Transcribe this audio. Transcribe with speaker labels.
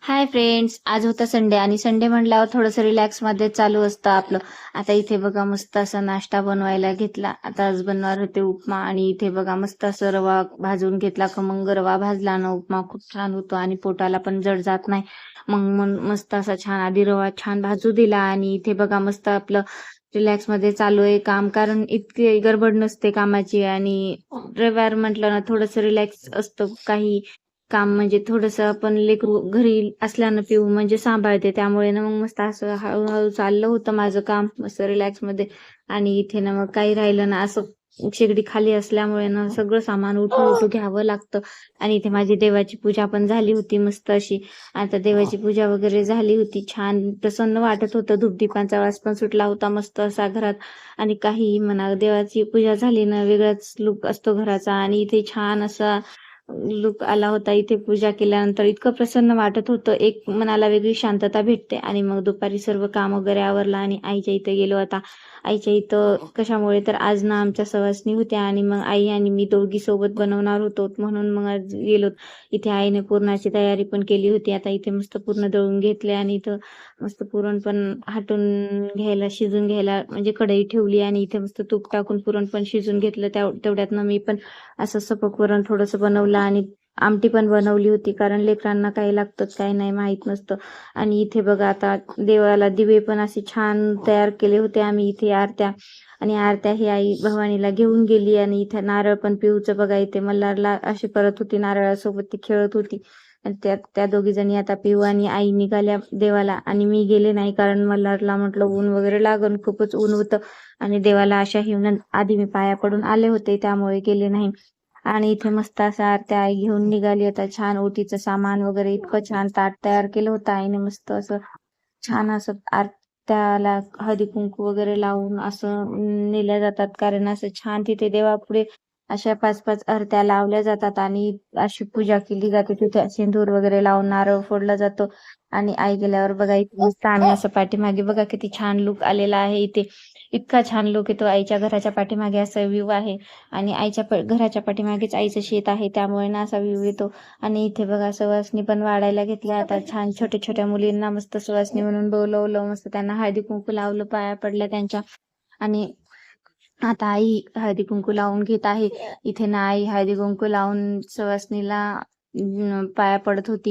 Speaker 1: Hi friends, आज होता Sunday आणि संडे म्हटल्यावर थोडंसं रिलॅक्स मध्ये चालू असतं आपलं. आता इथे बघा मस्त असा नाश्ता बनवायला घेतला. आता आज बनवणार होते उपमा आणि इथे बघा मस्त असं रवा भाजून घेतला. खमंग रवा भाजला ना उपमा खूप छान होतो आणि पोटाला पण जड जात नाही. मग मस्त असा छान आधी रवा छान भाजू दिला आणि इथे बघा मस्त आपलं रिलॅक्स मध्ये चालू आहे काम, कारण इतकी गडबड नसते कामाची आणि रविवार म्हटलं ना थोडंसं रिलॅक्स असतं. काही काम म्हणजे थोडंसं आपण लेकरू घरी असल्यानं पिऊ म्हणजे सांभाळते, त्यामुळे ना मग मस्त असं हळूहळू चाललं होतं माझं काम मस्त रिलॅक्स मध्ये. आणि इथे ना मग काही राहिलं ना असं शेगडी खाली असल्यामुळे ना सगळं सामान उठून उठून घ्यावं लागतं. आणि इथे माझी देवाची पूजा पण झाली होती मस्त अशी. आता देवाची पूजा वगैरे झाली होती, छान प्रसन्न वाटत होतं. धूपदीपांचा वास पण सुटला होता मस्त असा घरात. आणि काही म्हणा, देवाची पूजा झाली ना वेगळाच लुक असतो घराचा. आणि इथे छान असा लुक आला होता. इथे पूजा केल्यानंतर इतकं प्रसन्न वाटत होतं, एक मनाला वेगळी शांतता भेटते. आणि मग दुपारी सर्व काम वगैरे आवरलं आणि आईच्या इथे गेलो. आता आईच्या इथं कशामुळे तर आज ना आमच्या सवासणी होत्या आणि मग आई आणि मी दोघी सोबत बनवणार होतो, म्हणून मग आज गेलो. इथे आईने पुरणाची तयारी पण केली होती. आता इथे मस्त पूर्ण दळून घेतले आणि इथं मस्त पुरण पण हाटून घ्यायला, शिजून घ्यायला म्हणजे कढई ठेवली आणि इथे मस्त तूप टाकून पुरण पण शिजून घेतलं. तेवढ्यातनं मी पण असं सपक वरण थोडंसं बनवलं आणि आमटी पण बनवली होती, कारण लेकरांना काय लागतं काय नाही माहित नसतं. आणि इथे बघा आता देवाला दिवे पण असे छान तयार केले होते आम्ही. इथे आरत्या, आणि आरत्या ही आई भवानीला घेऊन गेली. आणि इथे नारळ पण पिऊचं बघा, इथे मल्हारला अशी करत होती, नारळासोबत ती खेळत होती. आणि त्या दोघी जणी आता पिऊ आणि आई निघाल्या देवाला आणि मी गेले नाही, कारण मल्हारला म्हटलं ऊन वगैरे लागन, खूपच ऊन होतं. आणि देवाला अशा हिवून आधी मी पाया पडून आले होते, त्यामुळे गेले नाही. आणि इथे मस्त असं आरत्या आई घेऊन निघाली. होता छान ओटीचं सामान वगैरे इतकं छान ताट तयार केलं होतं आईने मस्त असं. छान असं आरत्याला हळदी कुंकू वगैरे लावून असं नेल्या जातात, कारण असं छान तिथे देवापुढे अशा 5-5 आरत्या लावल्या जातात आणि अशी पूजा केली जाते. तिथे सिंदूर वगैरे लावून नारळ फोडला जातो. आणि आई गेल्यावर बघा इथे मस्त आम्ही असं पाठीमागे बघा किती छान लुक आलेला आहे इथे. इतका छान लुक येतो. आईच्या घराच्या पाठीमागे असा व्ह्यू आहे आणि आईच्या घराच्या पाठीमागेच आईचं शेत आहे, त्यामुळे ना असा व्ह्यू येतो. आणि इथे बघा सवासणी पण वाढायला घेतल्या. आता छान छोट्या छोट्या मुलींना मस्त सवासणी म्हणून बोलवलं, मस्त त्यांना हळदी कुंकू लावलं, पाया पडल्या त्यांच्या. आणि आता आई हळदी कुंकू लावून घेत आहे. इथे ना आई हळदी कुंकू लावून सवासणीला पाया पडत होती.